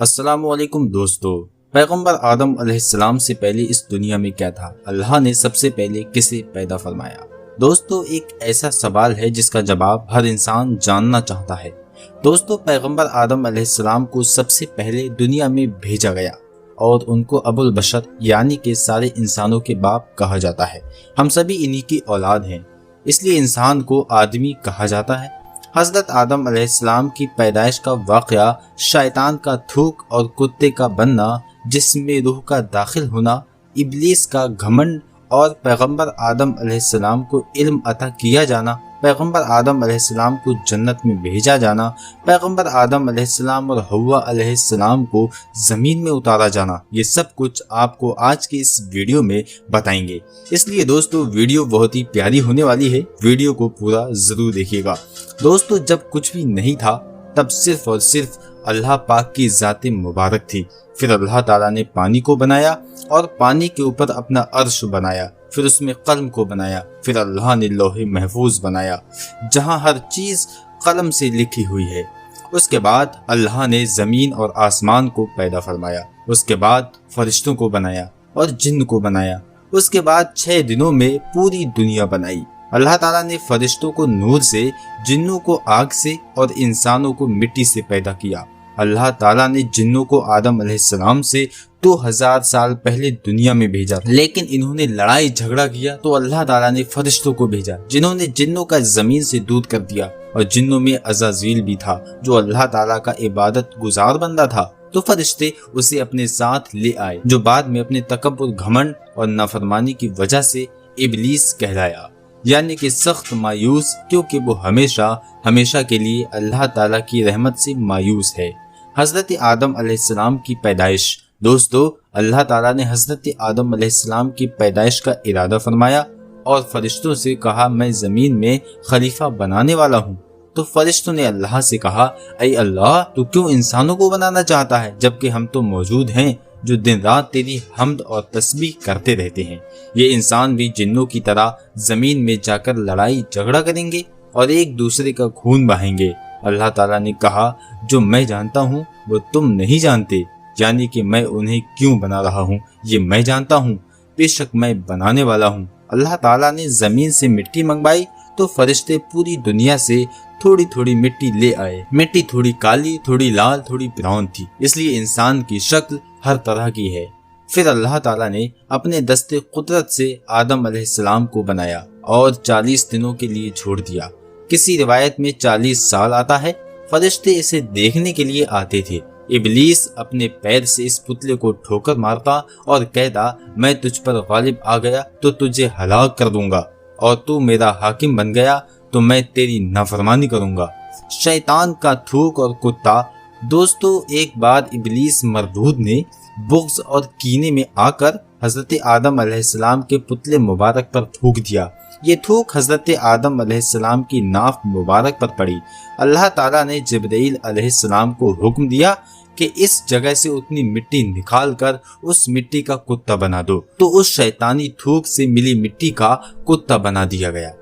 अस्सलाम वालेकुम दोस्तों। पैगंबर आदम अलैहिस्सलाम से पहले इस दुनिया में क्या था? अल्लाह ने सबसे पहले किसे पैदा फरमाया? दोस्तों, एक ऐसा सवाल है जिसका जवाब हर इंसान जानना चाहता है। दोस्तों, पैगंबर आदम अलैहिस्सलाम को सबसे पहले दुनिया में भेजा गया और उनको अबुल बशर यानी कि सारे इंसानों के बाप कहा जाता है। हम सभी इन्हीं की औलाद हैं, इसलिए इंसान को आदमी कहा जाता है। हज़रत आदम अलैहिस्सलाम की पैदाइश का वाक़या, शैतान का थूक और कुत्ते का बनना, जिसमें रूह का दाखिल होना, इब्लीस का घमंड और पैगंबर आदम अलैहिस्सलाम को इल्म अता किया जाना, पैगंबर आदम अलैहिस्सलाम को जन्नत में भेजा जाना, पैगंबर आदम अलैहिस्सलाम और हव्वा अलैहिस्सलाम को ज़मीन में उतारा जाना, ये सब कुछ आपको आज की इस वीडियो में बताएंगे। इसलिए दोस्तों, वीडियो बहुत ही प्यारी होने वाली है, वीडियो को पूरा ज़रूर देखिएगा। दोस्तों, जब कुछ भी नहीं था तब सिर्फ और सिर्फ अल्लाह पाक की ज़ात मुबारक थी। फिर अल्लाह ताला ने पानी को बनाया और पानी के ऊपर अपना अर्श बनाया, फिर उसमें कलम को बनाया, फिर अल्लाह ने लौहे महफूज बनाया जहां हर चीज कलम से लिखी हुई है। उसके बाद अल्लाह ने जमीन और आसमान को पैदा फरमाया, उसके बाद फरिश्तों को बनाया और जिन्न को बनाया। उसके बाद 6 दिनों में पूरी दुनिया बनाई। अल्लाह ताला ने फरिश्तों को नूर से, जिन्नों को आग से और इंसानों को मिट्टी से पैदा किया। अल्लाह ताला ने जिन्नों को आदम अलैहिस्सलाम से 2000 साल पहले दुनिया में भेजा, लेकिन इन्होंने लड़ाई झगड़ा किया तो अल्लाह ताला ने फरिश्तों को भेजा, जिन्होंने जिन्नों का जमीन से दूर कर दिया। और जिन्नों में अज़ाज़ील भी था, जो अल्लाह ताला का इबादत गुजार बंदा था। तो फरिश्ते उसे अपने साथ ले आए, जो बाद में अपने तकब्बुर, घमंड और नाफरमानी की वजह से इब्लीस कहलाया, यानी कि सख्त मायूस, क्योंकि वो हमेशा हमेशा के लिए अल्लाह ताला की रहमत से मायूस है। हजरत आदम अलैहिस्सलाम की पैदाइश। दोस्तों, अल्लाह ताला ने हजरत आदम अलैहिस्सलाम की पैदाइश का इरादा फरमाया और फरिश्तों से कहा, मैं जमीन में खलीफा बनाने वाला हूँ। तो फरिश्तों ने अल्लाह से कहा, ऐ अल्लाह, तू क्यों इंसानों को बनाना चाहता है, जबकि हम तो मौजूद हैं जो दिन रात तेरी हम्द और तस्बीह करते रहते हैं। ये इंसान भी जिन्नों की तरह जमीन में जाकर लड़ाई झगड़ा करेंगे और एक दूसरे का खून बहाएंगे। अल्लाह ताला ने कहा, जो मैं जानता हूँ वो तुम नहीं जानते, यानी कि मैं उन्हें क्यों बना रहा हूँ ये मैं जानता हूँ, बेशक मैं बनाने वाला हूँ। अल्लाह ताला ने जमीन से मिट्टी मंगवाई तो फरिश्ते पूरी दुनिया से थोड़ी थोड़ी मिट्टी ले आए। मिट्टी थोड़ी काली, थोड़ी लाल, थोड़ी ब्राउन थी, इसलिए इंसान की शक्ल हर तरह की है। फिर अल्लाह ताला ने अपने दस्ते कुदरत से आदम अलैहिस्सलाम को बनाया और 40 दिनों के लिए छोड़ दिया। किसी रिवायत में 40 साल आता है। फरिश्ते इसे देखने के लिए आते थे। इब्लीस अपने पैर से इस पुतले को ठोकर मारता और कहता, मैं तुझ पर गालिब आ गया तो तुझे हलाक कर दूंगा, और तू मेरा हाकिम बन गया तो मैं तेरी नाफरमानी करूंगा। शैतान का थूक और कुत्ता। दोस्तों, एक बार इब्लीस मरदूद ने बुग़्ज़ और कीने में आकर हजरत आदम अलैहिस्सलाम के पुतले मुबारक पर थूक दिया। ये थूक हजरत आदम अलैहिस्सलाम की नाफ मुबारक पर पड़ी। अल्लाह ताला ने जिब्रील अलैहिस्सलाम को हुक्म दिया कि इस जगह से उतनी मिट्टी निकाल कर उस मिट्टी का कुत्ता बना दो। तो उस शैतानी थूक से मिली मिट्टी का कुत्ता बना दिया गया।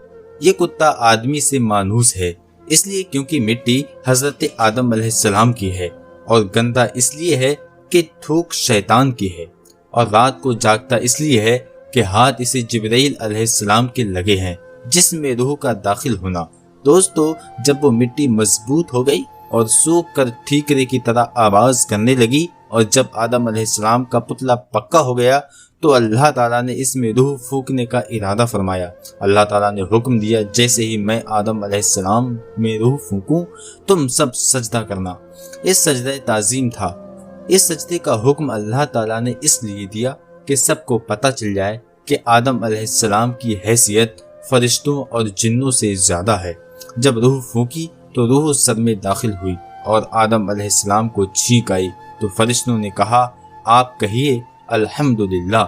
ये कुत्ता आदमी से मानूस है, इसलिए क्योंकि मिट्टी हजरत आदम अलैहिस्सलाम की है, और गंदा इसलिए है कि थूक शैतान की है, और रात को जागता इसलिए है कि हाथ इसे जिब्रील अलैहिस्सलाम के लगे हैं, जिसमें रूह का दाखिल होना। दोस्तों, जब वो मिट्टी मजबूत हो गई और सूख कर ठीकरे की तरह आवाज करने लगी, और जब आदम अलैहिस्सलाम का पुतला पक्का हो गया तो अल्लाह ताला ने इसमें रूह फूकने का इरादा फरमाया। अल्लाह ताला ने हुक्म दिया, जैसे ही मैं आदम अलैहिस्सलाम में रूह फूकूं तुम सब सजदा करना। इस सजदे ताज़ीम था। इस सजदे का हुक्म अल्लाह ताला ने इसलिए दिया कि सबको पता चल जाए कि आदम अलैहिस्सलाम की हैसियत फरिश्तों और जिन्नों से ज्यादा है। जब रूह फूकी तो रूह सर में दाखिल हुई और आदम अलैहिस्सलाम को छींक आई। तो फरिश्तों ने कहा, आप कहिए अल्हम्दुलिल्लाह,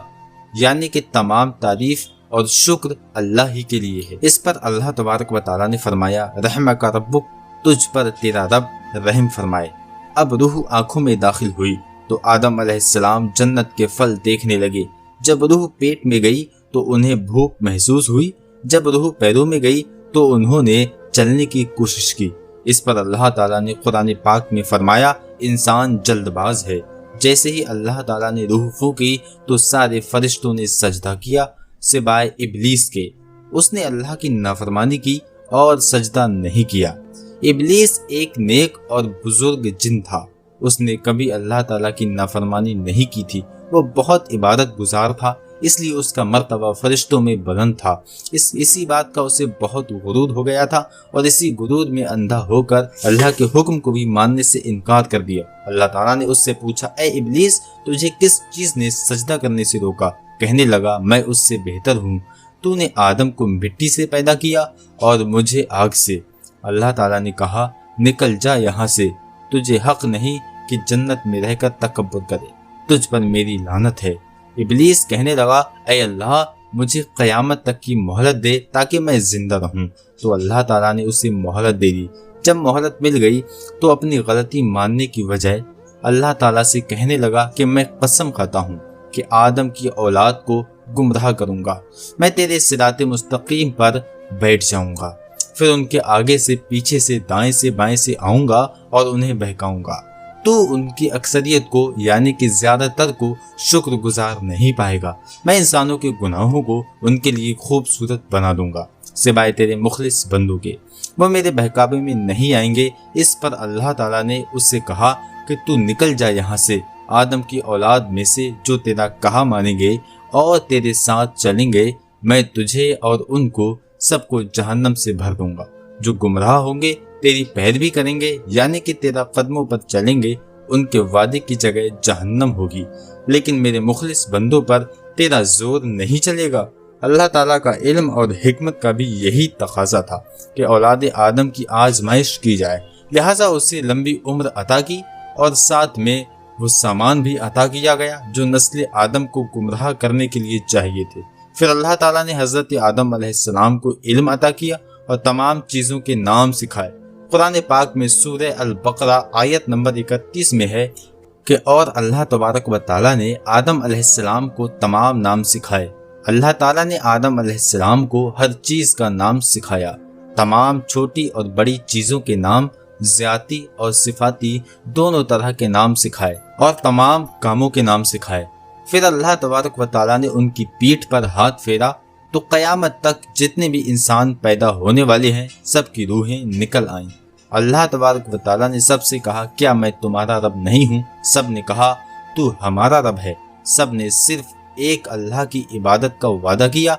यानी कि तमाम तारीफ और शुक्र अल्लाह ही के लिए है। इस पर अल्लाह तबारक व तआला ने फरमाया, रहमका रब्बुक, तुझ पर तेरा रब रहम फरमाए। अब रूह आंखों में दाखिल हुई तो आदम अलैहिस्सलाम जन्नत के फल देखने लगे। जब रूह पेट में गई तो उन्हें भूख महसूस हुई। जब रूह पैरों में गई तो उन्होंने चलने की कोशिश की। इस पर अल्लाह ताला ने कुरान पाक में फरमाया, इंसान जल्दबाज है। जैसे ही अल्लाह ताला ने रूह फूंकी तो सारे फरिश्तों ने सजदा किया सिवाय इब्लीस के। उसने अल्लाह की नाफरमानी की और सजदा नहीं किया। इब्लीस एक नेक और बुजुर्ग जिन था। उसने कभी अल्लाह ताला की नाफरमानी नहीं की थी। वो बहुत इबादत गुजार था, इसलिए उसका मर्तबा फरिश्तों में बुलंद था। इसी बात का उसे बहुत गुरूर हो गया था और इसी गुरूर में अंधा होकर अल्लाह के हुक्म को भी मानने से इनकार कर दिया। अल्लाह ताला ने उससे पूछा, ए इब्लीस, तुझे किस चीज ने सजदा करने से रोका? कहने लगा, मैं उससे बेहतर हूँ। तूने आदम को मिट्टी से पैदा किया और मुझे आग से। अल्लाह ताला ने कहा, निकल जा यहाँ से, तुझे हक नहीं कि जन्नत में रहकर तकब्बुर करे, तुझ पर मेरी लानत है। इब्लीस कहने लगा, ऐ अल्लाह, मुझे क़यामत तक की मोहलत दे ताकि मैं जिंदा रहूं। तो अल्लाह ताला ने उसे मोहलत दे दी। जब मोहलत मिल गई तो अपनी गलती मानने की वजह अल्लाह ताला से कहने लगा कि मैं कसम खाता हूँ कि आदम की औलाद को गुमराह करूंगा। मैं तेरे सिराते मुस्तकीम पर बैठ जाऊंगा, फिर उनके आगे से, पीछे से, दाएं से, बाएं से आऊंगा और उन्हें बहकाऊंगा। तो उनकी अक्सरियत को यानी कि ज्यादातर को शुक्रगुजार नहीं पाएगा। मैं इंसानों के गुनाहों को उनके लिए खूबसूरत बना दूंगा सिवाय तेरे मुखलिस बंदों के। वो मेरे बहकावे में नहीं आएंगे। इस पर अल्लाह ताला ने उससे कहा कि तू निकल जा यहाँ से। आदम की औलाद में से जो तेरा कहा मानेंगे और तेरे साथ चलेंगे, मैं तुझे और उनको सबको जहन्नम से भर दूंगा। जो गुमराह होंगे, तेरी पैरवी करेंगे यानी कि तेरा कदमों पर चलेंगे, उनके वादे की जगह जहन्नम होगी। लेकिन मेरे मुखलिस बंदों पर तेरा जोर नहीं चलेगा। अल्लाह ताला का इल्म और हिकमत का भी यही तकाजा था कि औलाद आदम की आजमाइश की जाए, लिहाजा उसे लंबी उम्र अता की और साथ में वो सामान भी अता किया गया जो नस्ल आदम को गुमराह करने के लिए चाहिए थे। फिर अल्लाह ताला ने हजरत आदम अलैहिस्सलाम को इल्म अता किया और तमाम चीजों के नाम सिखाए। कुरान पाक में सूरह अल बकरा आयत नंबर 31 में है कि और अल्लाह तबारक व ताला ने आदम अलैहिस्सलाम को तमाम नाम सिखाए। अल्लाह ताला ने आदम अलैहिस्सलाम को हर चीज का नाम सिखाया, तमाम छोटी और बड़ी चीजों के नाम, ज़ाती और सिफाती दोनों तरह के नाम सिखाए और तमाम कामों के नाम सिखाए। फिर अल्लाह तबारक व ताला ने उनकी पीठ पर हाथ फेरा तो क़यामत तक जितने भी इंसान पैदा होने वाले हैं सब की रूहें निकल आईं। अल्लाह तबारक व ताला ने सबसे कहा, क्या मैं तुम्हारा रब नहीं हूँ? सब ने कहा, तू हमारा रब है। सब ने सिर्फ एक अल्लाह की इबादत का वादा किया।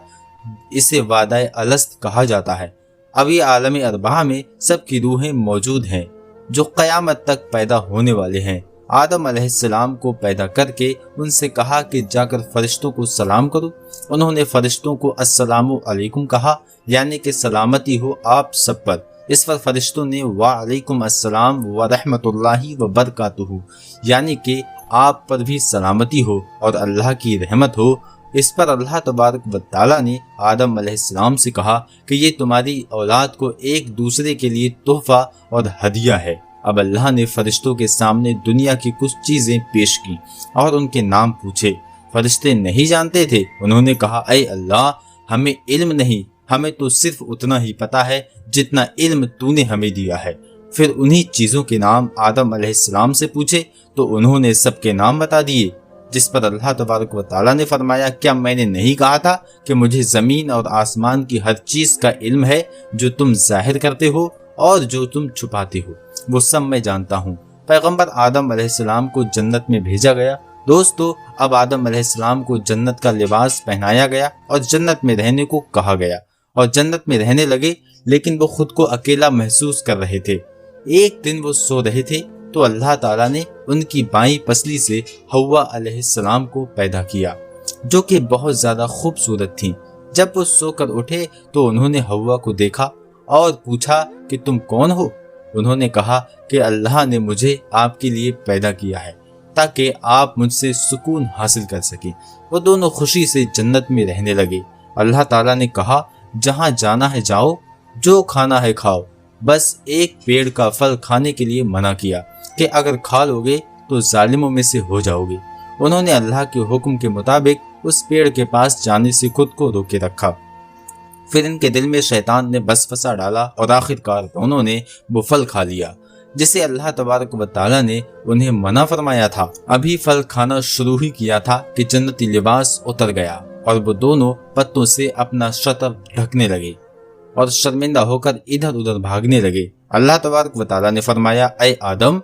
इसे वादा अलस्त कहा जाता है। अब ये आलम अरबा में सबकी रूहें मौजूद हैं जो क़यामत तक पैदा होने वाले हैं। आदम अलैहिस्सलाम को पैदा करके उनसे कहा कि जाकर फरिश्तों को सलाम करो। उन्होंने फरिश्तों को अस्सलामु अलैकुम कहा, यानी कि सलामती हो आप सब पर। इस पर फरिश्तों ने वालेकुम अस्सलाम व रहमतुल्लाहि व बरकातुहू, यानी कि आप पर भी सलामती हो और अल्लाह की रहमत हो। इस पर अल्लाह तबारक व ताला ने आदम अलैहिस्सलाम से कहा कि ये तुम्हारी औलाद को एक दूसरे के लिए तोहफा और हदिया है। अब अल्लाह ने फरिश्तों के सामने दुनिया की कुछ चीजें पेश की और उनके नाम पूछे। फरिश्ते नहीं जानते थे। उन्होंने कहा, ऐ अल्लाह, हमें इल्म नहीं, हमें तो सिर्फ उतना ही पता है जितना इल्म तूने हमें दिया है। फिर उन्हीं चीजों के नाम आदम अलैहिस्सलाम से पूछे तो उन्होंने सबके नाम बता दिए। जिस पर अल्लाह तबारक व ताला ने फरमाया, क्या मैंने नहीं कहा था कि मुझे जमीन और आसमान की हर चीज का इल्म है? जो तुम जाहिर करते हो और जो तुम छुपाते हो वो सब मैं जानता हूँ। पैगंबर आदम अलैहिस्सलाम को जन्नत में भेजा गया। दोस्तों, अब आदम अलैहिस्सलाम को जन्नत का लिबास पहनाया गया और जन्नत में रहने को कहा गया और जन्नत में रहने लगे, लेकिन वो खुद को अकेला महसूस कर रहे थे। एक दिन वो सो रहे थे तो अल्लाह ताला ने उनकी बाईं पसली से हव्वा अलैहिस्सलाम को पैदा किया, जो कि बहुत ज्यादा खूबसूरत थी। जब वो सोकर उठे तो उन्होंने हव्वा को देखा और पूछा कि तुम कौन हो? उन्होंने कहा कि अल्लाह ने मुझे आपके लिए पैदा किया है ताकि आप मुझसे सुकून हासिल कर सकें। वो दोनों खुशी से जन्नत में रहने लगे। अल्लाह ताला ने कहा, जहाँ जाना है जाओ, जो खाना है खाओ, बस एक पेड़ का फल खाने के लिए मना किया कि अगर खा लोगे तो जालिमों में से हो जाओगे। उन्होंने अल्लाह के हुक्म के मुताबिक उस पेड़ के पास जाने से खुद को रोके रखा। फिर इनके दिल में शैतान ने वसवसा डाला और आखिरकार दोनों ने वो फल खा लिया जिसे अल्लाह तबारक व तआला ने उन्हें मना फरमाया था। अभी फल खाना शुरू ही किया था कि जन्नती लिबास उतर गया और वो दोनों पत्तों से अपना शतर ढकने लगे और शर्मिंदा होकर इधर उधर भागने लगे। अल्लाह तबारक व तआला ने फरमाया, ऐ आदम,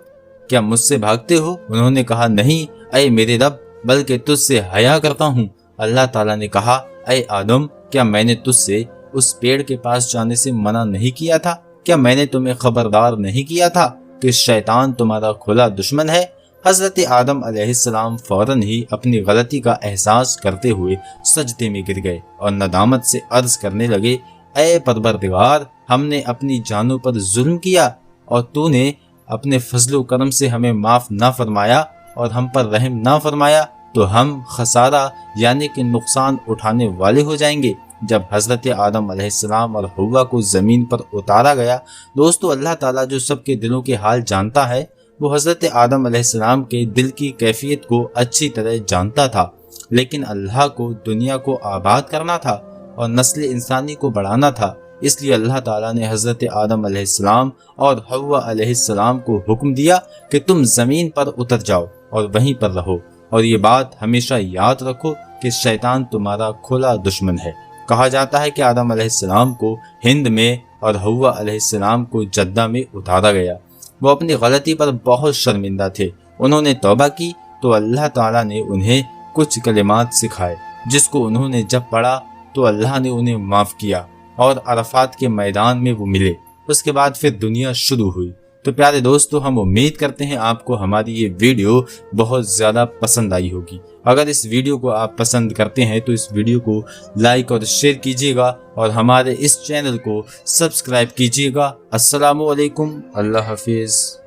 क्या मुझसे भागते हो? उन्होंने कहा, नहीं ऐ मेरे रब, बल्कि तुझसे हया करता हूँ। अल्लाह ताला ने कहा, ऐ आदम, क्या मैंने तुझसे उस पेड़ के पास जाने से मना नहीं किया था? क्या मैंने तुम्हें खबरदार नहीं किया था कि शैतान तुम्हारा खुला दुश्मन है? हजरत आदम अलैहिस्सलाम फौरन ही अपनी गलती का एहसास करते हुए सजदे में गिर गए और नदामत से अर्ज करने लगे, ऐ परवरदिगार, हमने अपनी जानों पर जुल्म किया और तूने अपने फजलो करम से हमें माफ ना फरमाया और हम पर रहम ना फरमाया तो हम खसारा यानी कि नुकसान उठाने वाले हो जाएंगे। जब हजरत आदम अलैहिस्सलाम और हव्वा को जमीन पर उतारा गया, दोस्तों अल्लाह ताला जो सबके दिलों के हाल जानता है, वो हजरत आदम अलैहिस्सलाम के दिल की कैफियत को अच्छी तरह जानता था। लेकिन अल्लाह को दुनिया को आबाद करना था और नस्ल इंसानी को बढ़ाना था, इसलिए अल्लाह ताला ने हजरत आदम अलैहिस्सलाम और हव्वा अलैहिस्सलाम को हुक्म दिया कि तुम जमीन पर उतर जाओ और वहीं पर रहो और ये बात हमेशा याद रखो कि शैतान तुम्हारा खुला दुश्मन है। कहा जाता है कि आदम अलैहिस्सलाम को हिंद में और हव्वा अलैहिस्सलाम को जद्दा में उतारा गया। वो अपनी गलती पर बहुत शर्मिंदा थे। उन्होंने तौबा की तो अल्लाह ताला ने उन्हें कुछ कलिमात सिखाए जिसको उन्होंने जब पढ़ा तो अल्लाह ने उन्हें माफ किया और अरफात के मैदान में वो मिले। उसके बाद फिर दुनिया शुरू हुई। तो प्यारे दोस्तों, हम उम्मीद करते हैं आपको हमारी ये वीडियो बहुत ज़्यादा पसंद आई होगी। अगर इस वीडियो को आप पसंद करते हैं तो इस वीडियो को लाइक और शेयर कीजिएगा और हमारे इस चैनल को सब्सक्राइब कीजिएगा। अस्सलामु अलैकुम, अल्लाह हाफिज़।